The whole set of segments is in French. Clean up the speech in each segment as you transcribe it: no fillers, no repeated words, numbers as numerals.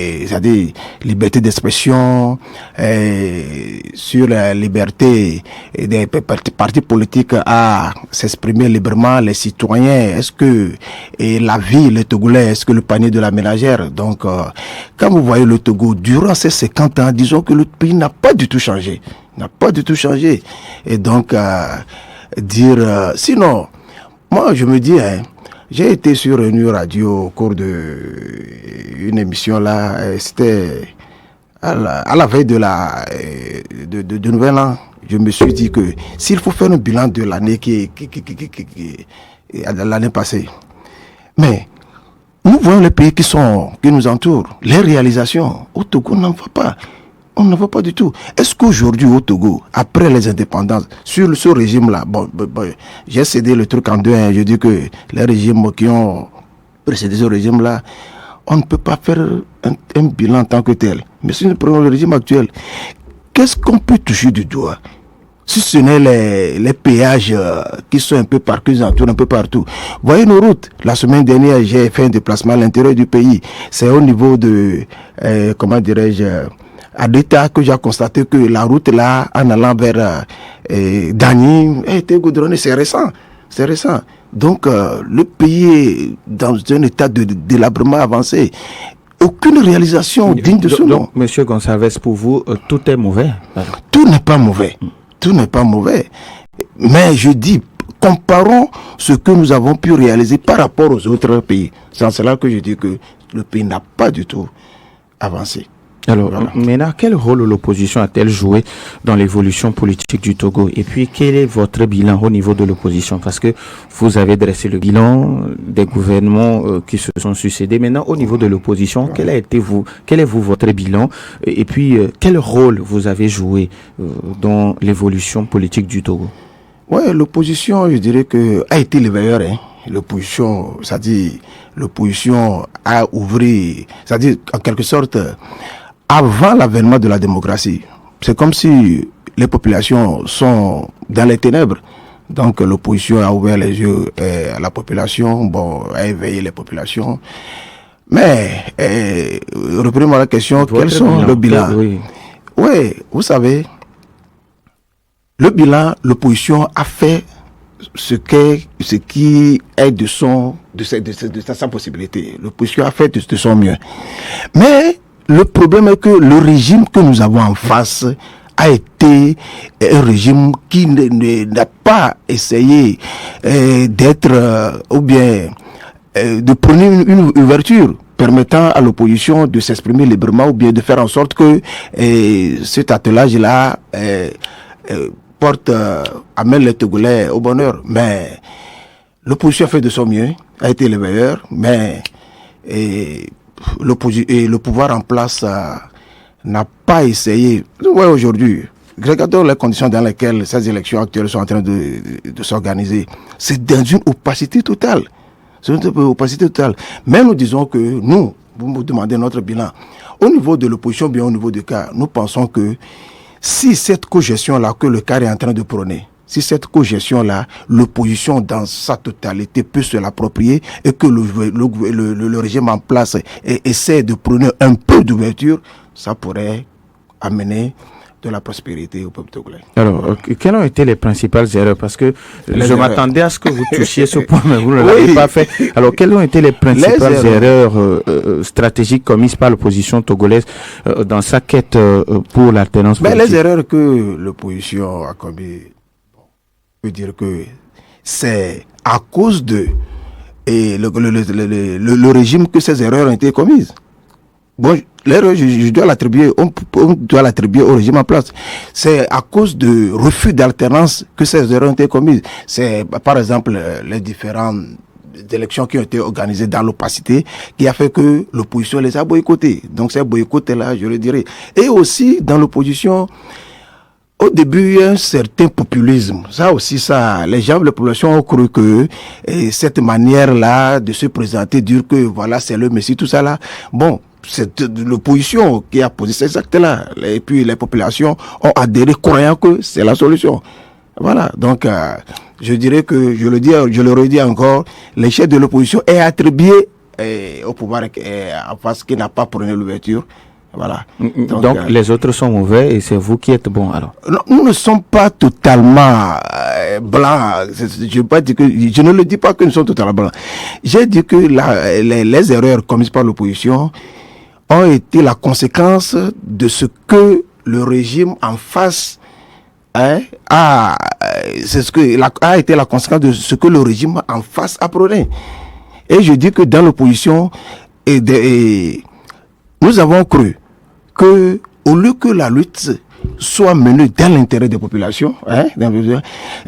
c'est-à-dire liberté d'expression, sur la liberté des partis politiques à s'exprimer librement, les citoyens, est-ce que la vie, les Togolais, est-ce que le panier de la ménagère. Donc, quand vous voyez le Togo, durant ces 50 ans, disons que le pays n'a pas du tout changé. Et donc, sinon, moi je me dis, j'ai été sur une radio au cours d'une émission là, c'était à la veille de Nouvel An. Je me suis dit que s'il faut faire un bilan de l'année qui l'année passée, mais nous voyons les pays qui nous entourent, les réalisations. Au Togo, on n'en voit pas. On ne voit pas du tout. Est-ce qu'aujourd'hui au Togo, après les indépendances, sur ce régime-là, j'ai cédé le truc en deux, je dis que les régimes qui ont précédé ce régime-là, on ne peut pas faire un bilan en tant que tel. Mais si nous prenons le régime actuel, qu'est-ce qu'on peut toucher du doigt? Si ce n'est les péages qui sont un peu partout, un peu partout. Voyez nos routes. La semaine dernière, j'ai fait un déplacement à l'intérieur du pays. C'est au niveau de, à l'État que j'ai constaté que la route là, en allant vers Dany, a été goudronnée. C'est récent. Donc, le pays est dans un état de délabrement avancé. Aucune réalisation digne de ce nom. Donc, Monsieur Gonçalves, pour vous, tout est mauvais? Tout n'est pas mauvais. Mais je dis, comparons ce que nous avons pu réaliser par rapport aux autres pays. C'est en cela que je dis que le pays n'a pas du tout avancé. Alors, maintenant, quel rôle l'opposition a-t-elle joué dans l'évolution politique du Togo? Et puis, quel est votre bilan au niveau de l'opposition? Parce que vous avez dressé le bilan des gouvernements qui se sont succédés. Maintenant, au niveau de l'opposition, quel est votre bilan? Et puis, quel rôle vous avez joué dans l'évolution politique du Togo? Oui, l'opposition, je dirais que a été le meilleur. L'opposition, c'est-à-dire, l'opposition a ouvert, c'est-à-dire, en quelque sorte, avant l'avènement de la démocratie, c'est comme si les populations sont dans les ténèbres. Donc l'opposition a ouvert les yeux à la population, a éveillé les populations. Mais, reprenons la question, quels sont le bilan? Oui, vous savez, le bilan, l'opposition a fait ce qui est de sa possibilité. L'opposition a fait de son mieux. Mais le problème est que le régime que nous avons en face a été un régime qui n'a pas essayé d'être ou bien de prendre une ouverture permettant à l'opposition de s'exprimer librement ou bien de faire en sorte que cet attelage-là amène les Togolais au bonheur. Mais l'opposition a fait de son mieux, a été le meilleur, mais le pouvoir en place n'a pas essayé. Vous voyez aujourd'hui, regardons les conditions dans lesquelles ces élections actuelles sont en train de s'organiser. C'est dans une opacité totale. Mais nous disons que vous me demandez notre bilan. Au niveau de l'opposition, bien au niveau du cas, nous pensons que si cette cogestion-là que le CAR est en train de prôner, si cette cogestion-là, l'opposition dans sa totalité peut se l'approprier et que le régime en place essaie de prôner un peu d'ouverture, ça pourrait amener de la prospérité au peuple togolais. Alors, quelles ont été les principales erreurs? Parce que je m'attendais à ce que vous touchiez ce point, mais vous ne l'avez pas fait. Alors, quelles ont été les principales erreurs stratégiques commises par l'opposition togolaise dans sa quête pour l'alternance politique? Les erreurs que l'opposition a commises, je veux dire que c'est à cause de le régime que ces erreurs ont été commises. Bon, l'erreur, je dois l'attribuer, on doit l'attribuer au régime en place. C'est à cause de refus d'alternance que ces erreurs ont été commises. C'est, par exemple, les différentes élections qui ont été organisées dans l'opacité qui a fait que l'opposition les a boycottées. Donc, ces boycottés-là, je le dirais. Et aussi, dans l'opposition, au début, il y a un certain populisme. Ça aussi, les gens de la population ont cru que cette manière-là de se présenter, dire que voilà, c'est le Messie, tout ça là. Bon, c'est l'opposition qui a posé ces actes-là. Et puis les populations ont adhéré croyant que c'est la solution. Voilà, donc je dirais que, je le redis encore, l'échec de l'opposition est attribué au pouvoir en face qui n'a pas prôné l'ouverture. Voilà. Donc les autres sont mauvais et c'est vous qui êtes bon alors. Non, nous ne sommes pas totalement blancs. Je ne le dis pas que nous sommes totalement blancs. J'ai dit que les erreurs commises par l'opposition ont été la conséquence de ce que le régime en face a été la conséquence de ce que le régime en face a prôné. Et je dis que dans l'opposition, nous avons cru que, au lieu que la lutte soit menée dans l'intérêt des populations,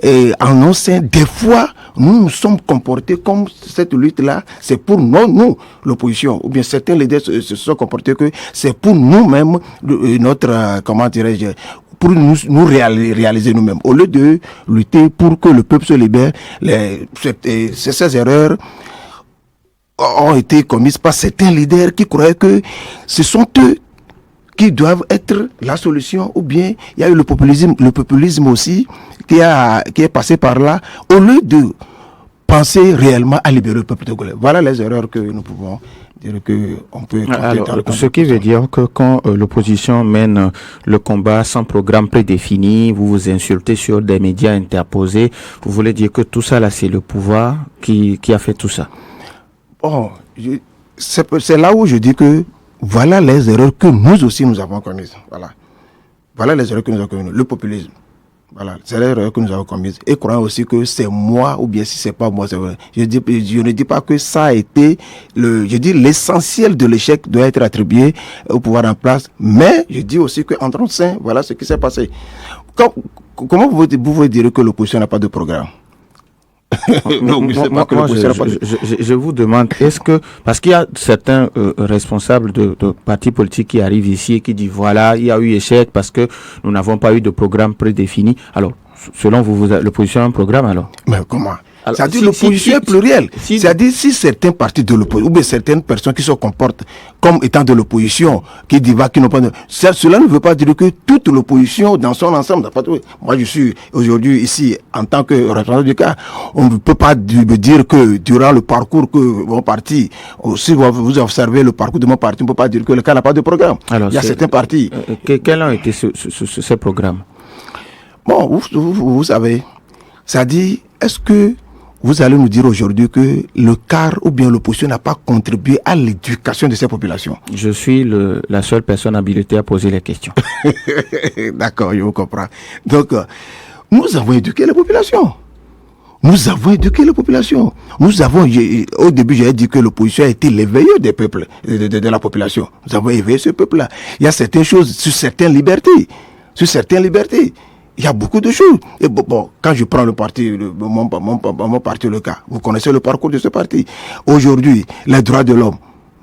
et en sein, des fois, nous nous sommes comportés comme cette lutte-là, c'est pour nous, l'opposition, ou bien certains leaders se sont comportés que c'est pour nous-mêmes, notre, comment dirais-je, pour nous réaliser nous-mêmes. Au lieu de lutter pour que le peuple se libère, ces erreurs ont été commises par certains leaders qui croyaient que ce sont eux qui doivent être la solution, ou bien il y a eu le populisme aussi qui est passé par là, au lieu de penser réellement à libérer le peuple togolais. Voilà les erreurs que nous pouvons dire qu'on peut alors, ce qui veut dire que quand l'opposition mène le combat sans programme prédéfini, vous vous insultez sur des médias interposés, vous voulez dire que tout ça là c'est le pouvoir qui a fait tout ça? Bon, c'est là où je dis que voilà les erreurs que nous aussi nous avons commises. Voilà les erreurs que nous avons commises. Le populisme. Voilà, c'est l'erreur que nous avons commise. Et croyant aussi que c'est moi, ou bien si c'est pas moi, c'est vrai. Je ne dis pas que ça a été je dis l'essentiel de l'échec doit être attribué au pouvoir en place. Mais je dis aussi qu'en 35, voilà ce qui s'est passé. Comment vous pouvez dire que l'opposition n'a pas de programme? Je vous demande, est-ce que, parce qu'il y a certains responsables de partis politiques qui arrivent ici et qui disent voilà, il y a eu échec parce que nous n'avons pas eu de programme prédéfini. Alors, selon vous, l'opposition a un programme alors? Mais comment? C'est-à-dire l'opposition est plurielle. C'est-à-dire si certains partis de l'opposition, ou bien certaines personnes qui se comportent comme étant de l'opposition, qui divaguent, qui n'ont pas de... Cela ne veut pas dire que toute l'opposition dans son ensemble n'a pas de... Moi, je suis aujourd'hui ici en tant que représentant du cas. On ne peut pas me dire que durant le parcours que mon parti, si vous observez le parcours de mon parti, on ne peut pas dire que le cas n'a pas de programme. Alors, il y a certains partis. Quels ont été ces programmes? Bon, vous savez, c'est-à-dire, est-ce que vous allez nous dire aujourd'hui que le CAR ou bien l'opposition n'a pas contribué à l'éducation de ces populations? Je suis la seule personne habilitée à poser les questions. D'accord, je vous comprends. Donc, nous avons éduqué les populations. Au début, j'avais dit que l'opposition a été l'éveilleur des peuples, de la population. Nous avons éveillé ce peuple-là. Il y a certaines choses sur certaines libertés. Il y a beaucoup de choses. Et bon, quand je prends le parti, mon parti, le cas, vous connaissez le parcours de ce parti. Aujourd'hui, les droits de l'homme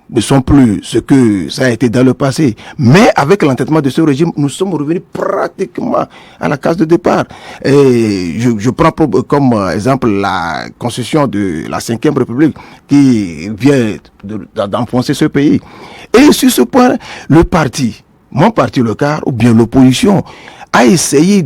ne sont plus ce que ça a été dans le passé. Mais avec l'entêtement de ce régime, nous sommes revenus pratiquement à la case de départ. Et je prends comme exemple la constitution de la 5e République qui vient d'enfoncer ce pays. Et sur ce point, mon parti, le CAR, ou bien l'opposition, a essayé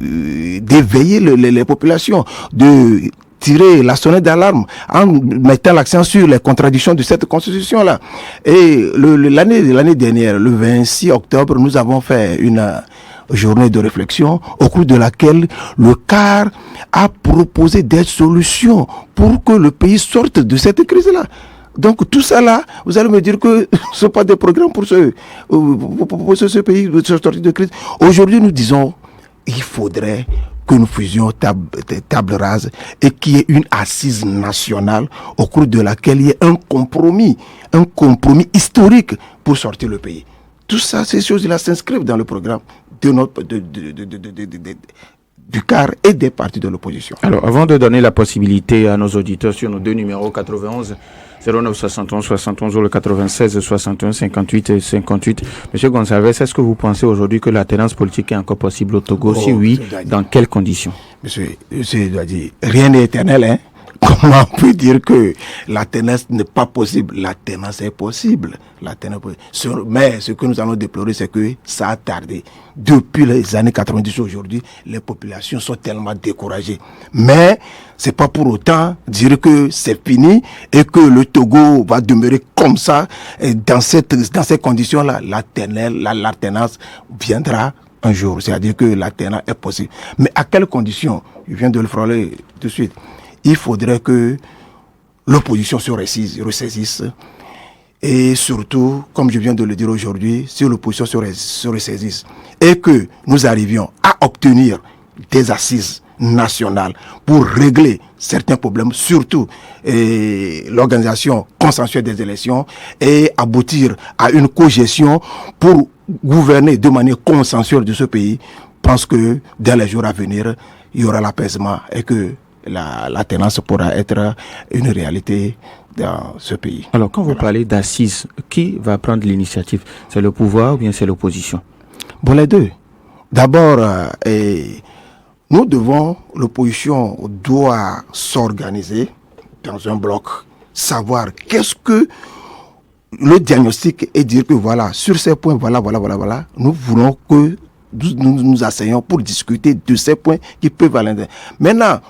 d'éveiller les populations, de tirer la sonnette d'alarme en mettant l'accent sur les contradictions de cette constitution-là. Et l'année dernière, le 26 octobre, nous avons fait une journée de réflexion au cours de laquelle le CAR a proposé des solutions pour que le pays sorte de cette crise-là. Donc tout ça là, vous allez me dire que ce ne sont pas des programmes pour ce pays de sortir de crise. Aujourd'hui, nous disons, il faudrait que nous faisions table rase et qu'il y ait une assise nationale au cours de laquelle il y ait un compromis historique pour sortir le pays. Tout ça, ces choses-là s'inscrivent dans le programme du CAR et des partis de l'opposition. Alors, avant de donner la possibilité à nos auditeurs sur nos deux numéros 91 09 71 71 ou le 96 61 58 et 58, Monsieur Gonçalves, est-ce que vous pensez aujourd'hui que l'alternance politique est encore possible au Togo? Si oui, dans quelles conditions? Monsieur doit dire, rien n'est éternel, hein? comment on peut dire que la tenance n'est pas possible? La tenance est possible. Mais ce que nous allons déplorer, c'est que ça a tardé. Depuis les années 90 aujourd'hui, les populations sont tellement découragées. Mais c'est pas pour autant dire que c'est fini et que le Togo va demeurer comme ça. Et dans ces conditions-là, l'alternance viendra un jour. C'est-à-dire que l'alternance est possible. Mais à quelles conditions? Je viens de le frôler tout de suite. Il faudrait que l'opposition se ressaisisse. Et surtout, comme je viens de le dire aujourd'hui, si l'opposition se ressaisisse et que nous arrivions à obtenir des assises nationales pour régler certains problèmes, surtout l'organisation consensuelle des élections, et aboutir à une cogestion pour gouverner de manière consensuelle de ce pays, je pense que dans les jours à venir, il y aura l'apaisement et que la tenance pourra être une réalité dans ce pays. Alors, quand vous parlez d'assises, qui va prendre l'initiative? C'est le pouvoir ou bien c'est l'opposition? Bon, les deux. D'abord, l'opposition doit s'organiser dans un bloc, savoir qu'est-ce que le diagnostic et dire que voilà, sur ces points, voilà, nous voulons que nous asseyons pour discuter de ces points qui peuvent aller. Maintenant,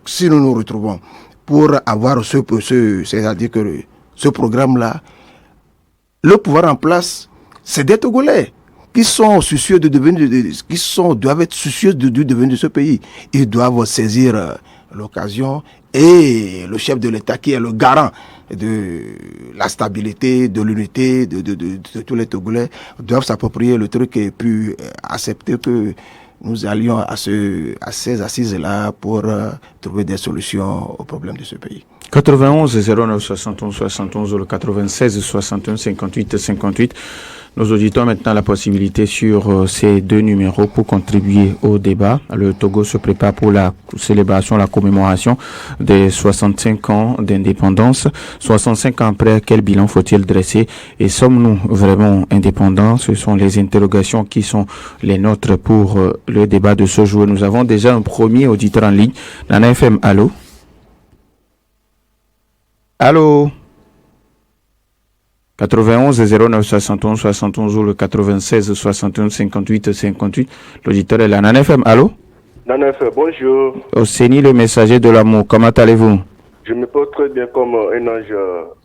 si nous nous retrouvons pour avoir c'est-à-dire que ce programme-là, le pouvoir en place, c'est des Togolais qui sont soucieux doivent être soucieux du devenir de ce pays. Ils doivent saisir l'occasion, et le chef de l'État qui est le garant de la stabilité, de l'unité de tous les Togolais doivent s'approprier le truc et puis accepter que nous allions à ces assises-là pour trouver des solutions aux problèmes de ce pays. 91 09 71 71 ou le 96 61 58 58. Nos auditeurs ont maintenant la possibilité sur ces deux numéros pour contribuer au débat. Le Togo se prépare pour la célébration, la commémoration des 65 ans d'indépendance. 65 ans après, quel bilan faut-il dresser? Et sommes-nous vraiment indépendants? Ce sont les interrogations qui sont les nôtres pour le débat de ce jour. Nous avons déjà un premier auditeur en ligne. Nana FM, allô? Allô? 91 09 71 71 ou le 96 61 58 58. L'auditeur est là. Nana FM, allô? Nana FM, bonjour. Oseni, le messager de l'amour, comment allez-vous? Je me porte très bien comme un ange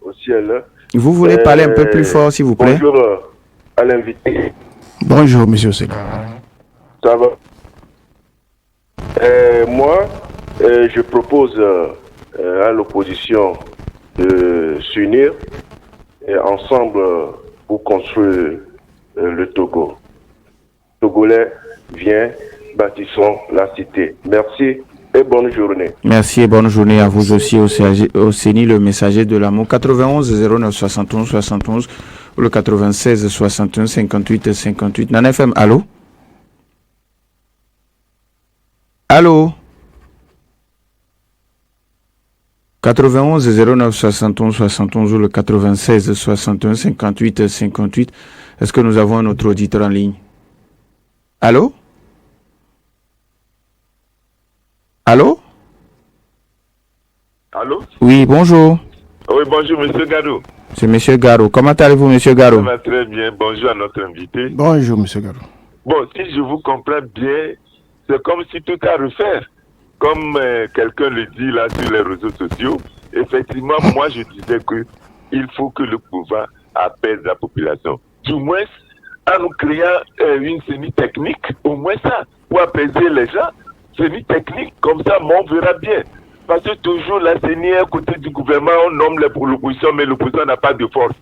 au ciel. Vous voulez parler un peu plus fort, s'il vous plaît? Bonjour à l'invité. Bonjour, monsieur Oseni. Ça va? Moi, je propose à l'opposition de s'unir et ensemble pour construire le Togo. Togolais, viens, bâtissons la cité. Merci et bonne journée. Merci et bonne journée à vous aussi, Oseni, le messager de l'amour. 91 09 71 71 ou le 96 61 58 58. Nana FM, allô? Allô? 91 09 71 71 ou le 96 61 58 58. Est-ce que nous avons un autre auditeur en ligne? Allô? Allô? Allô? Oui, bonjour. Oui, bonjour, monsieur Garou. C'est monsieur Garou. Comment allez-vous, monsieur Garou? Ça va très bien. Bonjour à notre invité. Bonjour, monsieur Garou. Bon, si je vous comprends bien, c'est comme si tout à refaire. Comme quelqu'un le dit là sur les réseaux sociaux, effectivement, moi je disais que il faut que le pouvoir apaise la population. Du moins, en nous créant une semi-technique, au moins ça, pour apaiser les gens, semi-technique, comme ça, on verra bien. Parce que toujours la CENI est à côté du gouvernement, on nomme l'opposition, mais l'opposition n'a pas de force.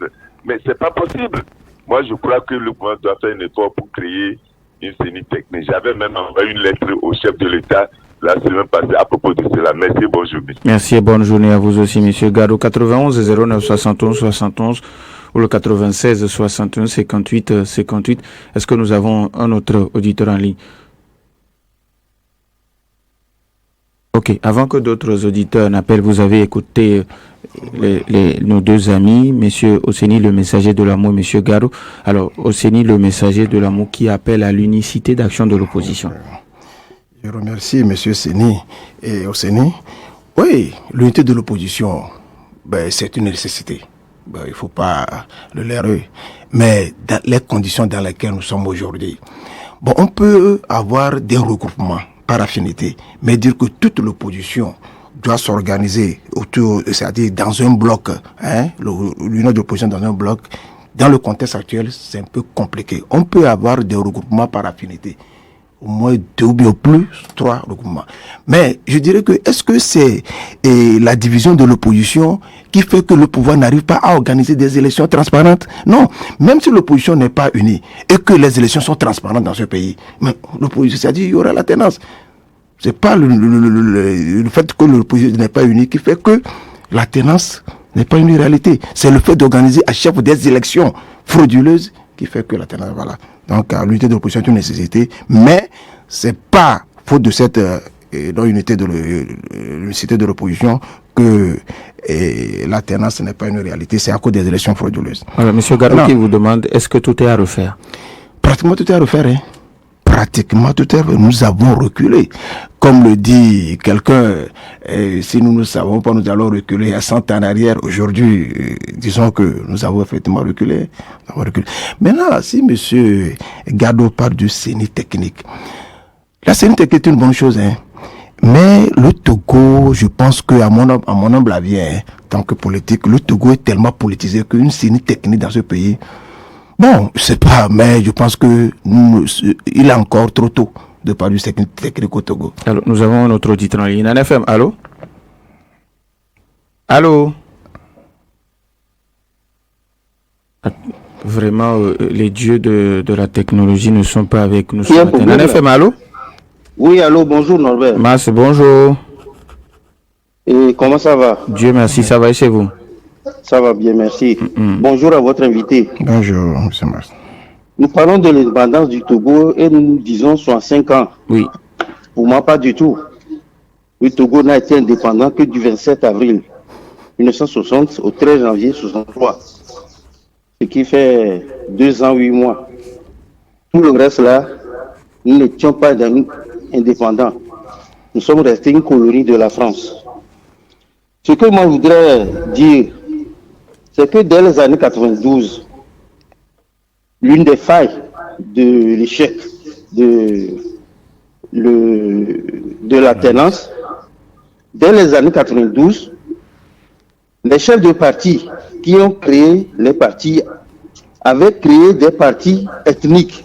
Mais c'est pas possible. Moi, je crois que le gouvernement doit faire un effort pour créer une CENI technique. J'avais même envoyé une lettre au chef de l'État la semaine passée à propos de cela. Merci, bonne journée. Merci et bonne journée à vous aussi, monsieur Gado. 91 09 71 71 ou le 96 61 58 58. Est-ce que nous avons un autre auditeur en ligne? Ok, avant que d'autres auditeurs n'appellent, vous avez écouté nos deux amis, monsieur Oseni, le messager de l'amour, monsieur Gado. Alors, Oseni, le messager de l'amour, qui appelle à l'unicité d'action de l'opposition. Je remercie M. Seni et Oseni Oui, l'unité de l'opposition, c'est une nécessité. Il ne faut pas le leurrer. Mais dans les conditions dans lesquelles nous sommes aujourd'hui, on peut avoir des regroupements par affinité, mais dire que toute l'opposition doit s'organiser autour, c'est-à-dire dans un bloc, l'union de l'opposition dans un bloc, dans le contexte actuel, c'est un peu compliqué. On peut avoir des regroupements par affinité, au moins 2 ou bien plus, 3 regroupements. Mais je dirais que est-ce que c'est la division de l'opposition qui fait que le pouvoir n'arrive pas à organiser des élections transparentes? Non, même si l'opposition n'est pas unie et que les élections sont transparentes dans ce pays, mais l'opposition, c'est-à-dire il y aura l'alternance. C'est pas le fait que l'opposition n'est pas unie qui fait que l'alternance n'est pas une réalité. C'est le fait d'organiser à chaque fois des élections frauduleuses qui fait que l'alternance, voilà. Donc, l'unité de l'opposition est une nécessité, mais c'est pas faute de cette unité de l'opposition que l'alternance n'est pas une réalité. C'est à cause des élections frauduleuses. Alors, M. Gadou qui vous demande, est-ce que tout est à refaire? Pratiquement tout est à refaire, hein. Pratiquement tout est, nous avons reculé. Comme le dit quelqu'un, si nous ne savons pas, nous allons reculer à 100 ans en arrière. Aujourd'hui, disons que nous avons effectivement reculé. Maintenant, si M. Gadou parle du CENI technique, la CENI technique est une bonne chose, hein. Mais le Togo, je pense que à mon humble avis, en tant que politique, le Togo est tellement politisé qu'une CENI technique dans ce pays, je sais pas, mais je pense que il est encore trop tôt de parler du technique au Togo. Alors, nous avons un autre auditeur en ligne. NFM, allô? Allô? Vraiment, les dieux de la technologie ne sont pas avec nous ce matin. NFM, allô? Oui, allô, bonjour Norbert. Mas, bonjour. Et comment ça va? Dieu merci, ça va chez vous? Ça va bien, merci. Bonjour à votre invité. Bonjour, M. Mars. Nous parlons de l'indépendance du Togo et nous disons 65 ans. Oui. Pour moi, pas du tout. Le Togo n'a été indépendant que du 27 avril 1960 au 13 janvier 1963. Ce qui fait 2 ans, 8 mois. Tout le reste là, nous n'étions pas indépendants. Nous sommes restés une colonie de la France. Ce que moi je voudrais dire, c'est que dès les années 92, l'une des failles de l'échec de l'alternance, dès les années 92, les chefs de partis qui ont créé les partis avaient créé des partis ethniques.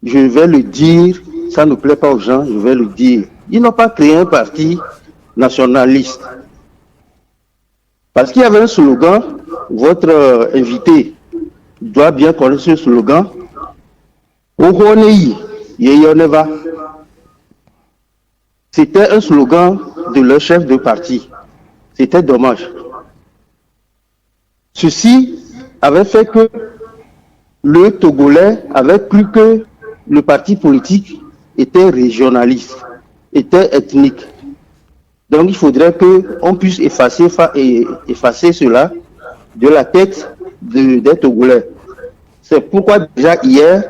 Je vais le dire, ça ne plaît pas aux gens, je vais le dire. Ils n'ont pas créé un parti nationaliste. Parce qu'il y avait un slogan, votre invité doit bien connaître ce slogan. C'était un slogan de leur chef de parti. C'était dommage. Ceci avait fait que le Togolais avait cru que le parti politique était régionaliste, était ethnique. Donc il faudrait qu'on puisse effacer cela de la tête des Togolais. C'est pourquoi déjà hier,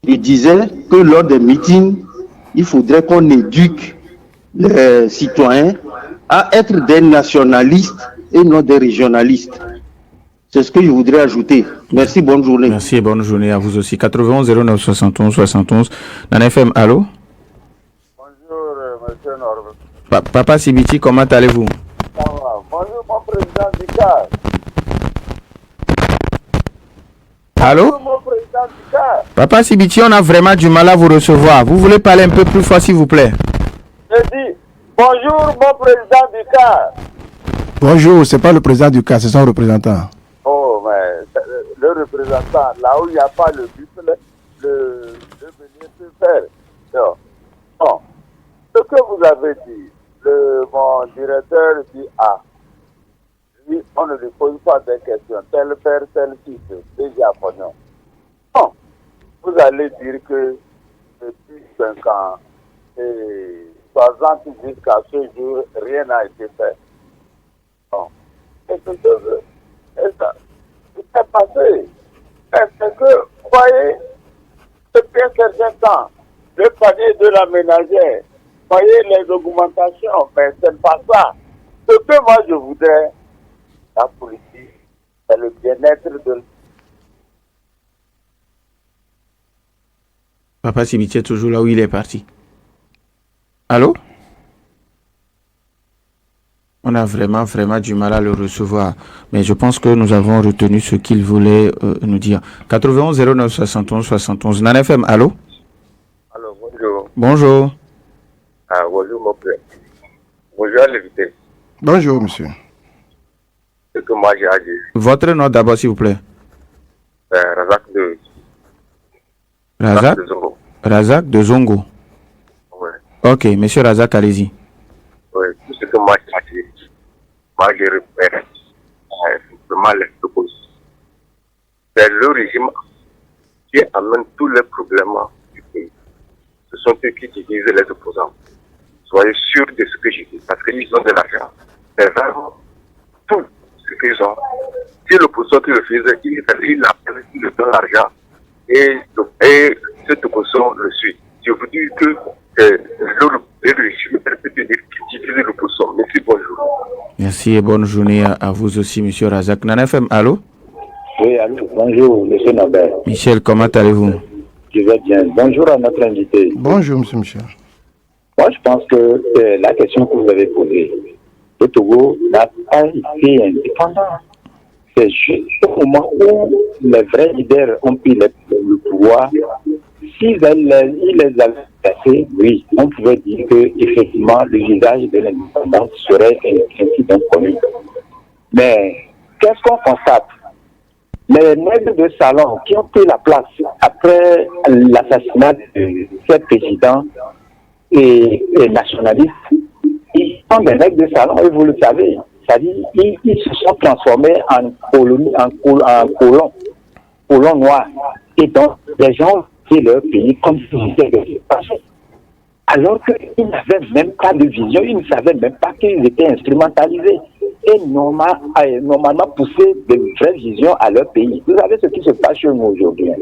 je disais que lors des meetings, il faudrait qu'on éduque les citoyens à être des nationalistes et non des régionalistes. C'est ce que je voudrais ajouter. Merci, bonne journée. Merci et bonne journée à vous aussi. 91 09 71 71. Dans FM, allô? Bonjour, monsieur Norbert. Papa Sibiti, comment allez-vous? Ça va. Bonjour, mon président du CAR. Allô? Bonjour, mon président du CAR. Papa Sibiti, on a vraiment du mal à vous recevoir. Vous voulez parler un peu plus fort, s'il vous plaît? Je dis, bonjour, mon président du CAR. Bonjour, c'est pas le président du CAR, c'est son représentant. Oh, mais le représentant, là où il n'y a pas le but, le venir se faire. Non. Bon. Ce que vous avez dit, mon directeur dit lui, on ne lui pose pas des questions, tel père, tel fils, déjà pognon. Non. Vous allez dire que depuis 5 ans et 60 jusqu'à ce jour, rien n'a été fait. Non. Et ce qui s'est passé, est-ce que, vous voyez, depuis un certain temps, le panier de la ménagère voyez les augmentations, mais ce n'est pas ça. Ce que moi je voudrais, la politique, c'est le bien-être de... Papa Sibiti est toujours là où il est parti. Allô? On a vraiment du mal à le recevoir. Mais je pense que nous avons retenu ce qu'il voulait nous dire. 91 09 71 71. Nan FM, allô? Alors, bonjour. Bonjour. Ah, bonjour, mon frère. Bonjour à l'invité. Bonjour, monsieur. Ce que moi j'ai à dire, Votre nom d'abord, s'il vous plaît. Razak Razak? de Zongo. Razak de Zongo. Ouais. Ok, monsieur Razak, allez-y. Oui, tout ce que moi j'ai à dire, moi je repère vraiment les propositions. C'est le régime qui amène tous les problèmes du pays. Ce sont eux qui divisent les opposants. Soyez sûrs de ce que je dis, parce qu'ils ont de l'argent. C'est vraiment tout ce qu'ils ont. Si l'opposition qui refuse, il appelle, il leur donne l'argent. Et cette opposition le suit. Je vous dis que le régime peut dire qui divise l'opposition. Merci, bonjour. Merci et bonne journée à vous aussi, monsieur Razak. Nan FM, allô? Oui, allô, bonjour, monsieur Nobel. Michel, comment allez-vous? Je vais bien. Bonjour à notre invité. Bonjour, monsieur Michel. Moi, je pense que la question que vous avez posée, le Togo n'a pas été indépendant. C'est juste au moment où les vrais leaders ont pris le pouvoir, s'ils les avaient passés, oui, on pouvait dire que effectivement le visage de l'indépendance serait un incident connu. Mais qu'est-ce qu'on constate? Les maîtres de salon qui ont pris la place après l'assassinat de ces présidents et nationalistes, ils sont des maîtres de salon et vous le savez. C'est-à-dire ils se sont transformés en colons noirs. Et donc, les gens ont fait leur pays comme si c'était des passés. Alors qu'ils n'avaient même pas de vision, ils ne savaient même pas qu'ils étaient instrumentalisés. Et normalement pousser de vraies visions à leur pays. Vous savez ce qui se passe chez nous aujourd'hui.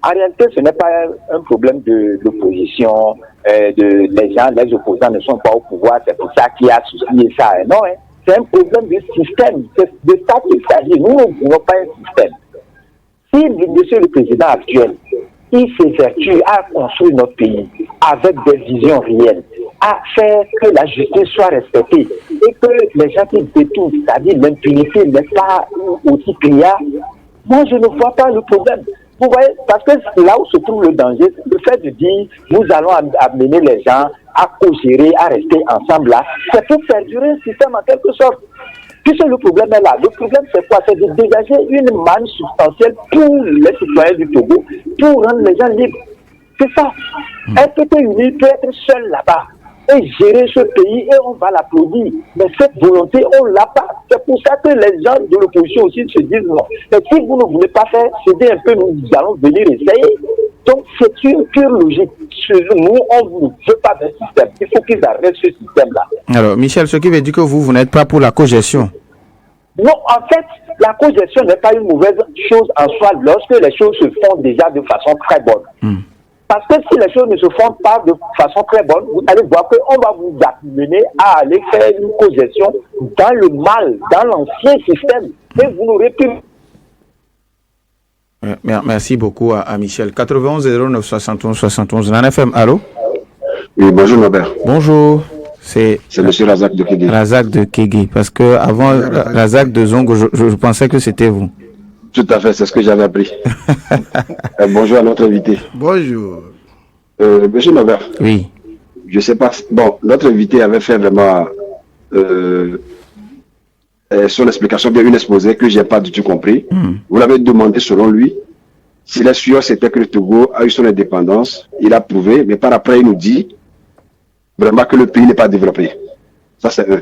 En réalité, ce n'est pas un problème de l'opposition, les opposants ne sont pas au pouvoir, c'est pour ça qu'il y a souci et ça. Non, hein. C'est un problème de système. C'est de ça qu'il s'agit. Nous ne voulons pas un système. Si monsieur le président actuel, il s'évertue à construire notre pays avec des visions réelles, à faire que la justice soit respectée et que les gens qui détournent, c'est-à-dire l'impunité n'est pas aussi criard, moi je ne vois pas le problème. Vous voyez, parce que là où se trouve le danger, le fait de dire nous allons amener les gens à co-gérer, à rester ensemble là, c'est pour faire durer un système en quelque sorte. Puisque le problème est là. Le problème c'est quoi? C'est de dégager une manne substantielle pour les citoyens du Togo, pour rendre les gens libres. C'est ça. Un PT uni peut être seul là-bas et gérer ce pays et on va l'applaudir. Mais cette volonté, on ne l'a pas. C'est pour ça que les gens de l'opposition aussi se disent non. Mais si vous ne voulez pas faire, céder un peu, nous allons venir essayer. Donc c'est une pure logique. Nous, on ne veut pas d'un système. Il faut qu'ils arrêtent ce système-là. Alors, Michel, ce qui veut dire que vous n'êtes pas pour la cogestion. Non, en fait, la cogestion n'est pas une mauvaise chose en soi lorsque les choses se font déjà de façon très bonne. Parce que si les choses ne se font pas de façon très bonne, vous allez voir qu'on va vous amener à aller faire une cogestion dans le mal, dans l'ancien système. Et vous n'aurez plus... Merci beaucoup à Michel. 91 09 71 71. Nan FM, allô? Oui, bonjour Norbert. Bonjour. C'est M. Razak de Kégué. Razak de Kégué. Parce que avant Razak de Zongo, je pensais que c'était vous. Tout à fait, c'est ce que j'avais appris. Bonjour à notre invité. Bonjour. Monsieur Norbert. Oui. Je sais pas. Bon, notre invité avait fait vraiment son explication, bien une exposé que je n'ai pas du tout compris. Vous l'avez demandé selon lui. Si la sûr c'était que le Togo a eu son indépendance, il a prouvé, mais par après il nous dit vraiment que le pays n'est pas développé. Ça c'est un.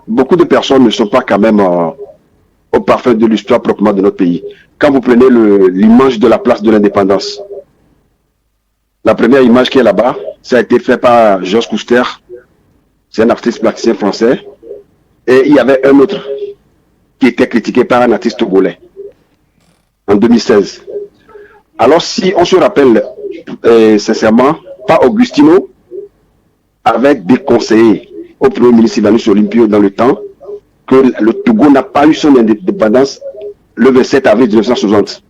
Beaucoup de personnes ne sont pas quand même au parfum de l'histoire proprement de notre pays. Quand vous prenez l'image de la place de l'indépendance, la première image qui est là-bas, ça a été fait par Georges Couster, c'est un artiste plasticien français, et il y avait un autre qui était critiqué par un artiste togolais en 2016. Alors si on se rappelle sincèrement, pas Augustino, avait déconseillé au Premier ministre Sylvanus Olympio dans le temps que le Togo n'a pas eu son indépendance le 27 avril 1960,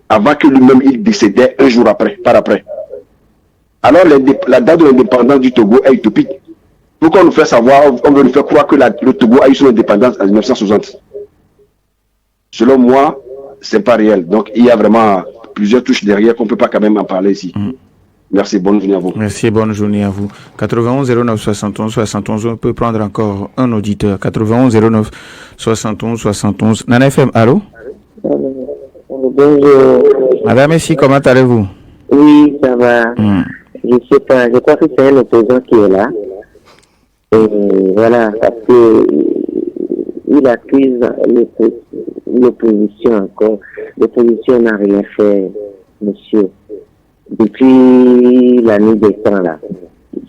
avant que lui-même il décédait un jour après, par après. Alors la date de l'indépendance du Togo est utopique. Pourquoi on nous fait savoir, on veut nous faire croire que le Togo a eu son indépendance en 1960? Selon moi, c'est pas réel. Donc il y a vraiment plusieurs touches derrière qu'on ne peut pas quand même en parler ici. Merci, bonne journée à vous. Merci, bonne journée à vous. 91 09 71 71, on peut prendre encore un auditeur. 91 09 71 71. Nana FM, allô? Bonjour. Madame Messi, comment allez-vous? Oui, ça va. Je sais pas, je crois que c'est un opposant qui est là. Et voilà, parce que il accuse l'opposition encore. L'opposition n'a rien fait, monsieur. Depuis la nuit des temps, là.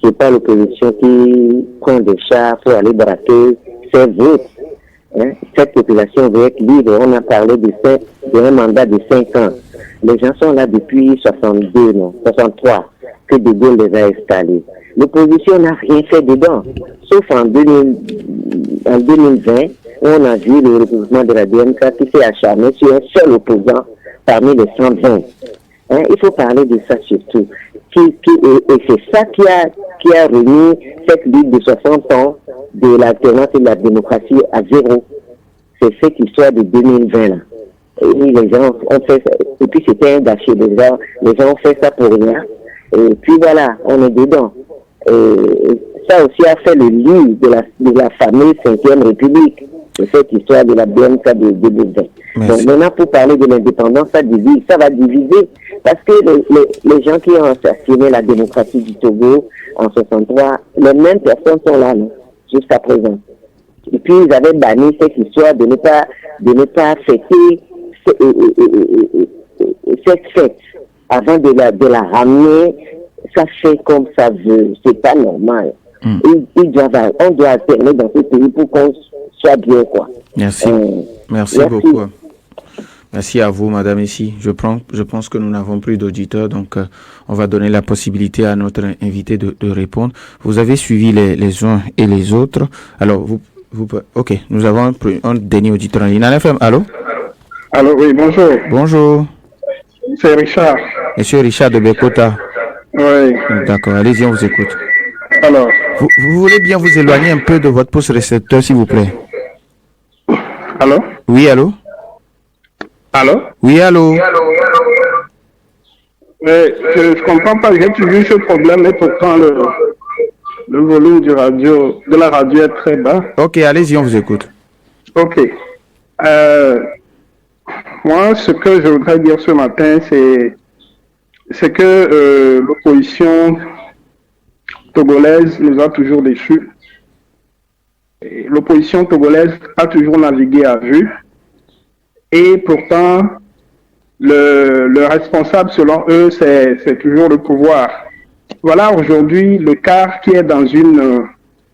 C'est pas l'opposition qui prend des chars pour aller braquer ses votes. Hein? Cette population veut être libre. On a parlé de un mandat de 5 ans. Les gens sont là depuis 62, non, 63, que De Gaulle les a installés. L'opposition n'a rien fait dedans, sauf en 2020, où on a vu le regroupement de la DMK qui s'est acharné sur un seul opposant parmi les 120. Hein, il faut parler de ça surtout. Et c'est ça qui a remis cette lutte de 60 ans de l'alternance et de la démocratie à zéro. C'est cette histoire de 2020 là. Et les gens ont fait ça. Et puis c'était un gâchis. Les gens ont fait ça pour rien. Et puis voilà, on est dedans. Et ça aussi a fait le lit de la fameuse 5e République. C'est cette histoire de la BNK de 2020. Donc maintenant, pour parler de l'indépendance, ça va diviser. Parce que les gens qui ont assassiné la démocratie du Togo en 63, les mêmes personnes sont là, non, jusqu'à présent. Et puis ils avaient banni cette histoire de ne pas fêter cette fête avant de la ramener. Ça fait comme ça veut, c'est pas normal. On doit alterner dans ce pays pour qu'on soit bien, quoi. Merci. Merci beaucoup. Merci à vous, Madame Ici. Je pense que nous n'avons plus d'auditeurs, donc on va donner la possibilité à notre invité de répondre. Vous avez suivi les uns et les autres. Alors, ok, nous avons un dernier auditeur en ligne. FM, allô? Allô, oui, bonjour. Bonjour. C'est Richard. Monsieur Richard de Bekota. Oui. D'accord, allez-y, on vous écoute. Alors. Vous voulez bien vous éloigner un peu de votre poste récepteur, s'il vous plaît? Allô? Oui, allô? Allô? Oui, allô? Mais je ne comprends pas, j'ai toujours ce problème et pourtant le volume de la radio est très bas. Ok, allez-y, on vous écoute. Ok. Moi, ce que je voudrais dire ce matin, c'est que l'opposition togolaise nous a toujours déçus. L'opposition togolaise a toujours navigué à vue. Et pourtant, le responsable, selon eux, c'est toujours le pouvoir. Voilà aujourd'hui le CAR qui est dans une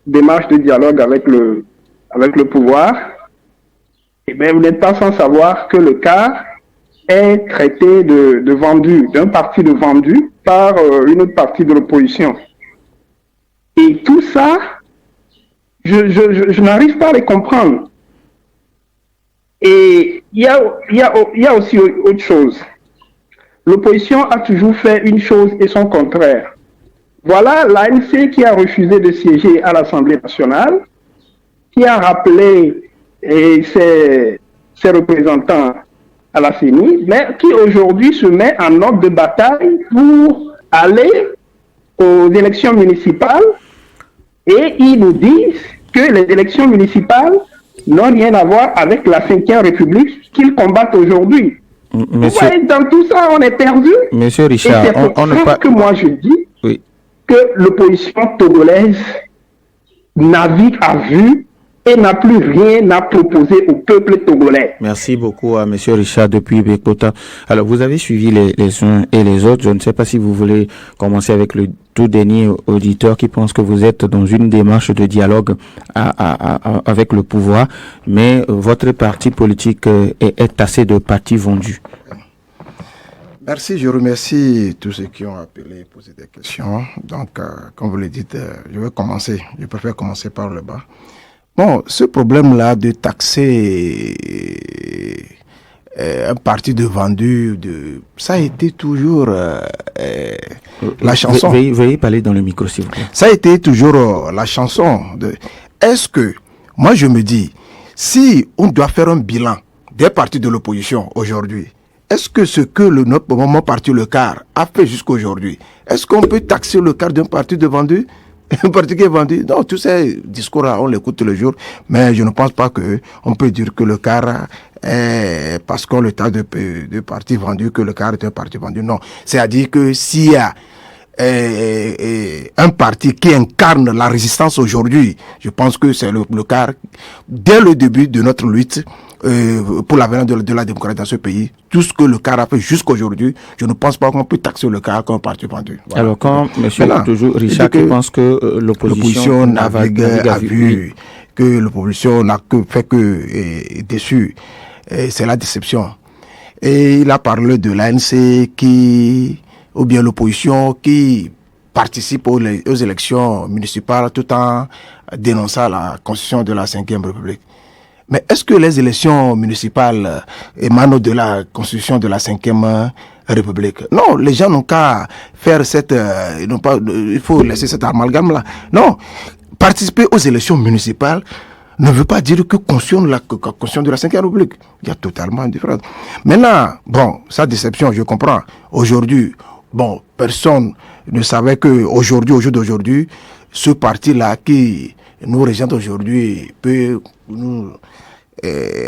démarche de dialogue avec le pouvoir. Et bien, vous n'êtes pas sans savoir que le CAR est traité de vendu, d'un parti de vendu par une autre partie de l'opposition. Et tout ça, je n'arrive pas à les comprendre. Et il y a aussi autre chose. L'opposition a toujours fait une chose et son contraire. Voilà l'ANC qui a refusé de siéger à l'Assemblée nationale, qui a rappelé ses représentants à la CENI, mais qui aujourd'hui se met en ordre de bataille pour aller aux élections municipales. Et ils nous disent que les élections municipales n'ont rien à voir avec la 5e République qu'ils combattent aujourd'hui. Vous voyez, dans tout ça, on est perdu. Monsieur Richard, et c'est pour ça que moi je dis que l'opposition togolaise navigue à vue et n'a plus rien à proposer au peuple togolais. Merci beaucoup à Monsieur Richard depuis Bekota. Alors, vous avez suivi les uns et les autres. Je ne sais pas si vous voulez commencer avec le tout dernier auditeur qui pense que vous êtes dans une démarche de dialogue avec le pouvoir, mais votre parti politique est assez de partis vendus. Merci, je remercie tous ceux qui ont appelé et posé des questions. Donc, comme vous le dites, je préfère commencer par le bas. Bon, ce problème-là de taxer un parti de vendu, ça a été toujours la chanson. Veuillez parler dans le micro, s'il vous plaît. Ça a été toujours la chanson. Est-ce que, moi je me dis, si on doit faire un bilan des partis de l'opposition aujourd'hui, est-ce que ce que notre moment parti, le CAR, a fait jusqu'à aujourd'hui, est-ce qu'on peut taxer le CAR d'un parti de vendu? Un parti qui est vendu? Non, tous ces discours-là, on l'écoute tous les jours, mais je ne pense pas qu'on peut dire que le CAR est, parce qu'on le tas de partis vendus, que le CAR est un parti vendu. Non, c'est-à-dire que s'il y a un parti qui incarne la résistance aujourd'hui, je pense que c'est le CAR. Dès le début de notre lutte pour l'avenir de la démocratie dans ce pays, tout ce que le CAR a fait jusqu'aujourd'hui, je ne pense pas qu'on peut taxer le CAR comme un parti vendu. Voilà. Alors quand M. toujours Richard qui pense que l'opposition n'a vu que l'opposition n'a que fait que déçu, c'est la déception. Et il a parlé de l'ANC ou bien l'opposition qui participe aux élections municipales tout en dénonçant la constitution de la Ve République. Mais est-ce que les élections municipales émanent de la constitution de la Ve République? Non, les gens n'ont qu'à faire il faut laisser cet amalgame-là. Non, participer aux élections municipales ne veut pas dire que constitution de la Ve République. Il y a totalement une différence. Maintenant, bon, sa déception, je comprends. Aujourd'hui, bon, personne ne savait que au jour d'aujourd'hui, ce parti-là qui nous régente aujourd'hui peut nous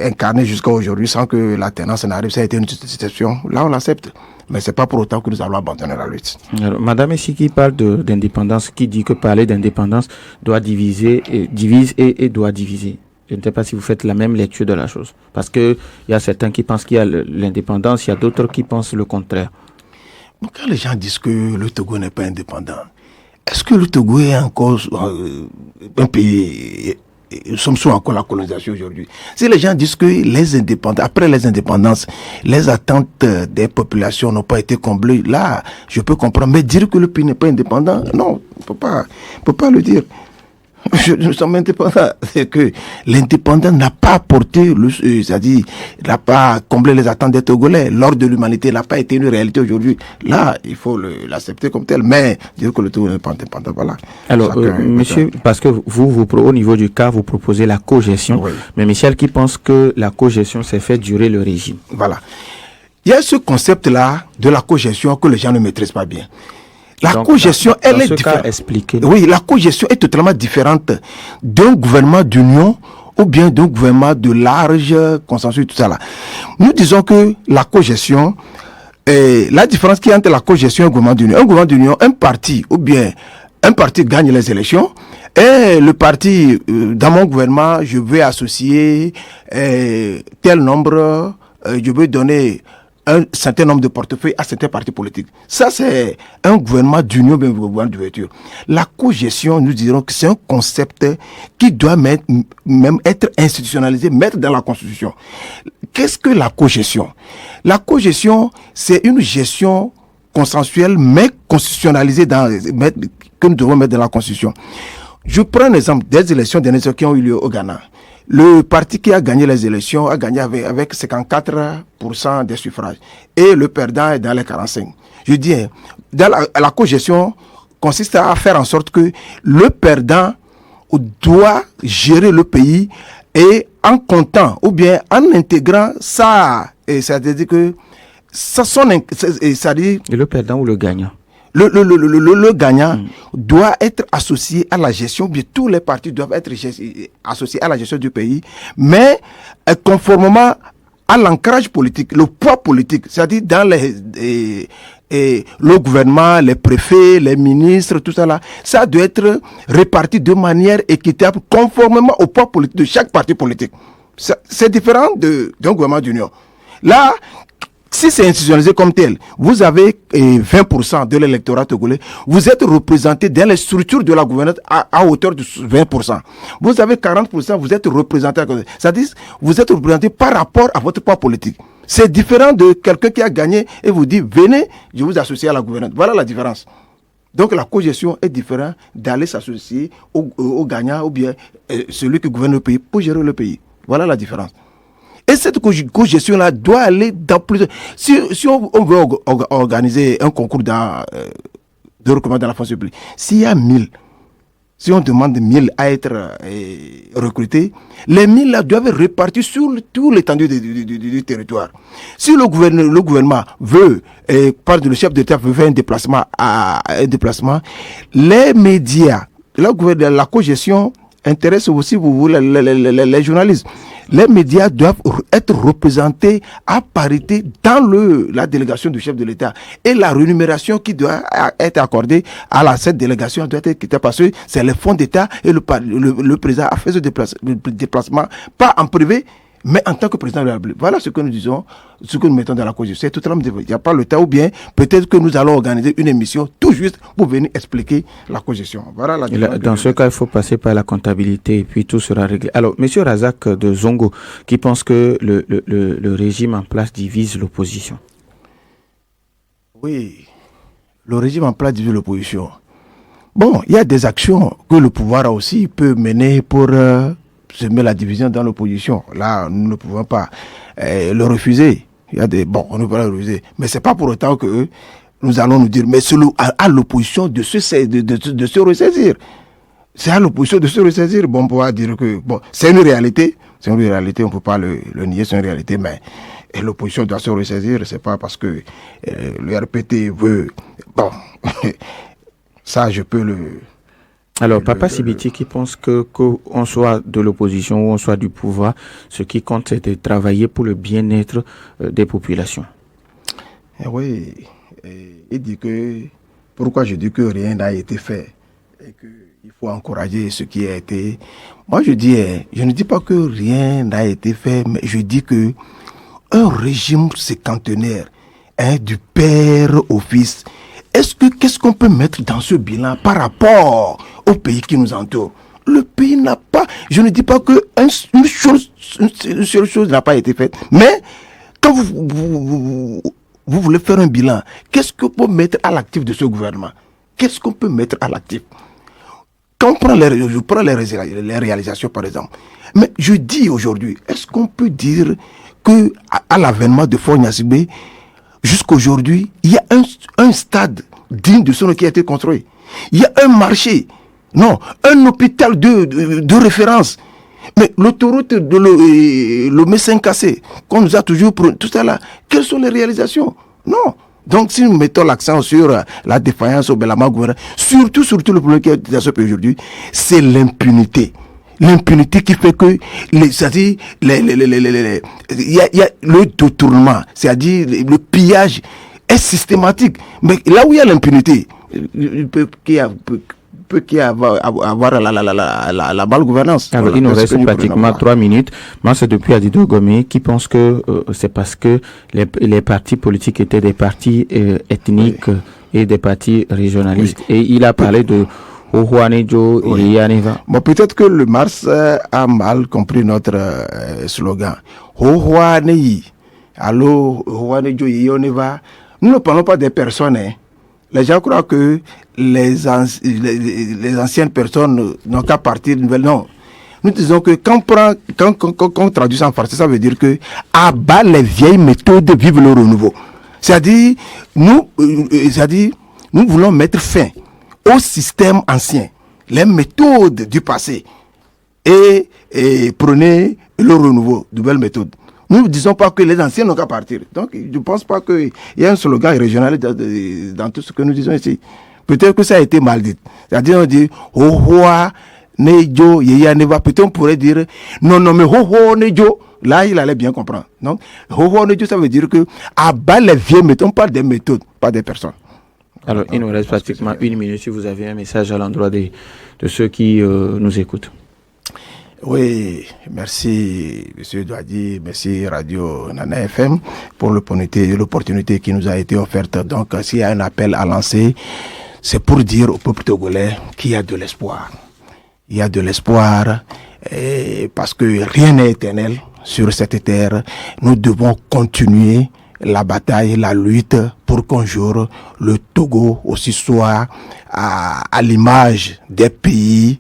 incarner jusqu'à aujourd'hui sans que la tenance n'arrive. Ça a été une situation. Là, on l'accepte. Mais c'est pas pour autant que nous allons abandonner la lutte. Alors, Madame Essi qui parle d'indépendance, qui dit que parler d'indépendance doit divise et doit diviser. Je ne sais pas si vous faites la même lecture de la chose. Parce que il y a certains qui pensent qu'il y a l'indépendance, il y a d'autres qui pensent le contraire. Quand les gens disent que le Togo n'est pas indépendant, est-ce que le Togo est encore un pays? Nous sommes sous encore la colonisation aujourd'hui. Si les gens disent que après les indépendances, les attentes des populations n'ont pas été comblées, là, je peux comprendre. Mais dire que le pays n'est pas indépendant, non, on peut pas le dire. Nous sommes indépendants. C'est que l'indépendant n'a pas apporté, c'est-à-dire, n'a pas comblé les attentes des Togolais. L'ordre de l'humanité n'a pas été une réalité aujourd'hui. Là, il faut l'accepter comme tel. Mais dire que le Togo n'est pas indépendant, voilà. Alors, monsieur, parce que vous, au niveau du cas, vous proposez la cogestion. Oui. Mais Michel qui pense que la cogestion, c'est fait durer le régime. Voilà. Il y a ce concept-là de la cogestion que les gens ne maîtrisent pas bien. La cogestion, elle est différente. Oui, la cogestion est totalement différente d'un gouvernement d'union ou bien d'un gouvernement de large consensus, tout ça là. Nous disons que la cogestion, la différence qu'il y a entre la cogestion et un gouvernement d'union, un parti gagne les élections et le parti, dans mon gouvernement, je vais associer tel nombre, je vais donner un certain nombre de portefeuilles à certains partis politiques. Ça, c'est un gouvernement d'union, bien un gouvernement d'ouverture. La cogestion, nous dirons que c'est un concept qui doit même être institutionnalisé, mettre dans la Constitution. Qu'est-ce que la cogestion? La cogestion, c'est une gestion consensuelle, mais constitutionnalisée que nous devons mettre dans la Constitution. Je prends un exemple des élections qui ont eu lieu au Ghana. Le parti qui a gagné les élections a gagné avec 54% des suffrages. Et le perdant est dans les 45%. Je dis, la cogestion consiste à faire en sorte que le perdant doit gérer le pays et en comptant ou bien en intégrant ça. Et ça veut dire que et le perdant ou le gagnant? Le gagnant doit être associé à la gestion, bien tous les partis doivent être associés à la gestion du pays, mais conformément à l'ancrage politique, le poids politique, c'est-à-dire dans le gouvernement, les préfets, les ministres, tout ça là, ça doit être réparti de manière équitable, conformément au poids politique de chaque parti politique. C'est différent d'un gouvernement d'union. Là, si c'est institutionnalisé comme tel, vous avez 20% de l'électorat togolais, vous êtes représenté dans les structures de la gouvernance à hauteur de 20%. Vous avez 40%, vous êtes représenté à côté. C'est-à-dire, vous êtes représenté par rapport à votre poids politique. C'est différent de quelqu'un qui a gagné et vous dit, venez, je vous associe à la gouvernance. Voilà la différence. Donc la cogestion est différente d'aller s'associer au gagnant ou bien celui qui gouverne le pays pour gérer le pays. Voilà la différence. Et cette cogestion-là doit aller dans plusieurs... Si on veut organiser un concours de recrutement dans la fonction publique, s'il y a 1000, si on demande 1000 à être recrutés, les 1000 là doivent être répartis sur tout l'étendue du territoire. Si le gouvernement veut, le chef d'État veut faire un déplacement, les médias, la cogestion intéresse aussi les journalistes. Les médias doivent être représentés à parité dans la délégation du chef de l'État. Et la rémunération qui doit être accordée à cette délégation doit être quittée parce que c'est le fonds d'État et le président a fait ce déplacement, pas en privé, mais en tant que président de la République. Voilà ce que nous disons, ce que nous mettons dans la cause. C'est totalement différent. Il n'y a pas le temps, ou bien peut-être que nous allons organiser une émission tout juste pour venir expliquer la cogestion. Voilà la différence. Dans ce cas, il faut passer par la comptabilité et puis tout sera réglé. Alors, M. Razak de Zongo, qui pense que le régime en place divise l'opposition. Oui, le régime en place divise l'opposition. Bon, il y a des actions que le pouvoir aussi peut mener pour... semer la division dans l'opposition. Là, nous ne pouvons pas le refuser. Il y a on ne peut pas le refuser. Mais c'est pas pour autant que nous allons nous dire, mais c'est à l'opposition de se ressaisir. C'est à l'opposition de se ressaisir. Bon, on pourra dire que, c'est une réalité. C'est une réalité, on ne peut pas le nier, c'est une réalité, mais l'opposition doit se ressaisir. C'est pas parce que le RPT veut... ça, je peux le... Alors, Papa Sibiti qui pense qu'on soit de l'opposition ou on soit du pouvoir, ce qui compte, c'est de travailler pour le bien-être des populations. Oui, il dit que, pourquoi je dis que rien n'a été fait et qu'il faut encourager ce qui a été. Moi, je ne dis pas que rien n'a été fait, mais je dis que un régime séquentenaire, du père au fils, qu'est-ce qu'on peut mettre dans ce bilan par rapport au pays qui nous entoure? Le pays n'a pas, je ne dis pas que une seule chose n'a pas été faite, mais quand vous voulez faire un bilan, qu'est-ce qu'on peut mettre à l'actif de ce gouvernement? Qu'est-ce qu'on peut mettre à l'actif? Quand je prends les réalisations par exemple, mais je dis aujourd'hui, est-ce qu'on peut dire que à l'avènement de Faure Gnassingbé, jusqu'aujourd'hui, il y a un stade digne de son nom qui a été construit. Il y a un marché, un hôpital de référence. Mais l'autoroute de le 5 cassé, qu'on nous a toujours pris, tout ça là, quelles sont les réalisations? Non. Donc si nous mettons l'accent sur la défaillance au Belama gouvernement, surtout le problème qui est dans ce pays aujourd'hui, c'est l'impunité. L'impunité qui fait que, c'est-à-dire, il y a le détournement, c'est-à-dire le pillage est systématique. Mais là où il y a l'impunité, il peut qu'il y avoir la malgouvernance. Alors, il nous reste pratiquement 3 minutes. Moi, c'est depuis Adido Gomé qui pense que c'est parce que les partis politiques étaient des partis ethniques et des partis régionalistes. Et il a parlé de Hohoanejo et Yaneva. Peut-être que le Mars a mal compris notre slogan. Hohoanei. Allô, Hohoanejo et Yaneva. Nous ne parlons pas des personnes. Les gens croient que les anciennes personnes n'ont qu'à partir de nouvelles. Non. Nous disons que quand on traduit ça en français, ça veut dire que à bas les vieilles méthodes, vive le renouveau. C'est-à-dire, nous voulons mettre fin au système ancien, les méthodes du passé, et prenez le renouveau, de nouvelles méthodes. Nous ne disons pas que les anciens n'ont qu'à partir. Donc, je ne pense pas qu'il y ait un slogan régional dans tout ce que nous disons ici. Peut-être que ça a été mal dit. C'est-à-dire, on dit, Hohoa, Nejo, Yeya, Neva. Peut-être on pourrait dire, non, mais Hoho, Nejo. Là, il allait bien comprendre. Donc, Hoho, Nejo, ça veut dire que, à bas les vieilles méthodes, on parle des méthodes, pas des personnes. Alors, il nous reste pratiquement 1 minute si vous avez un message à l'endroit de ceux qui nous écoutent. Oui, merci M. Douadi, merci Radio Nana FM pour l'opportunité qui nous a été offerte. Donc, s'il y a un appel à lancer, c'est pour dire au peuple togolais qu'il y a de l'espoir. Il y a de l'espoir parce que rien n'est éternel sur cette terre. Nous devons continuer la bataille, la lutte pour qu'un jour le Togo aussi soit à l'image des pays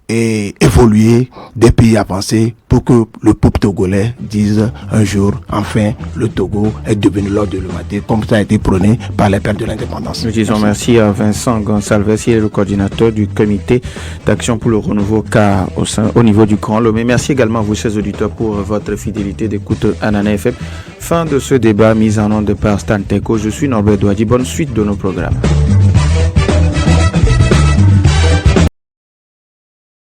et évoluer, des pays avancés, pour que le peuple togolais dise un jour, enfin, le Togo est devenu l'ordre de l'humanité, comme ça a été prôné par les pères de l'indépendance. Nous disons merci à Vincent Gonçalves, il est le coordinateur du comité d'action pour le renouveau CAR au niveau du Grand Lomé. Merci également à vous, chers auditeurs, pour votre fidélité d'écoute à Nana FM. Fin de ce débat mis en onde par Stan Teko. Je suis Norbert Douadi. Bonne suite de nos programmes.